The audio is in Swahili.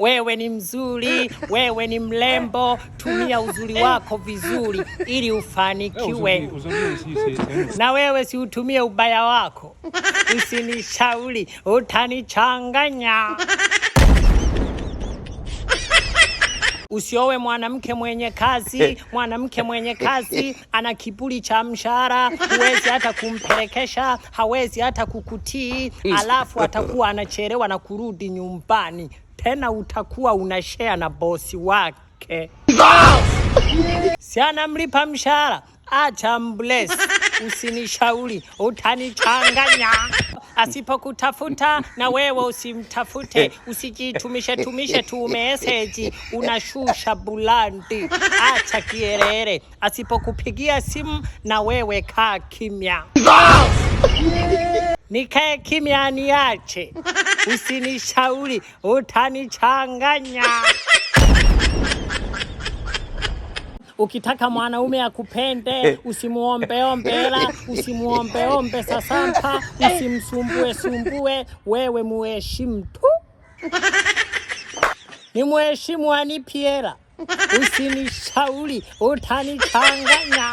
wewe ni mzuri, wewe ni mrembo, tumia uzuri wako vizuri ili ufanikiwe. Na wewe si utumie ubaya wako. Usinishauri, utanichanganya. Usiowe mwanamke mwenye kazi. Mwanamke mwenye kazi ana kiburi cha mshahara, huwezi hata kumpelekesha, hawezi hata kukutii, alafu atakuwa anachelewa na kurudi nyumbani. Tena utakuwa unashare na bosi wake. Si anamlipa mshahara, acha mbless. Usinishauri, utanichanganya. Asipokutafuta na wewe usimtafute. Usijitumishe tu message unashusha bulandi. Acha kierere. Asipokupigia simu na wewe kaa kimya. Nikae kimya niache. Usinishauri, utanichanganya. Ukitaka mwanaume akupende, usimuombe usimuombe sasampa, usimsumbue, wewe muheshimu tu. Ni muheshimu anipiera. Usinishauri, utanichanganya.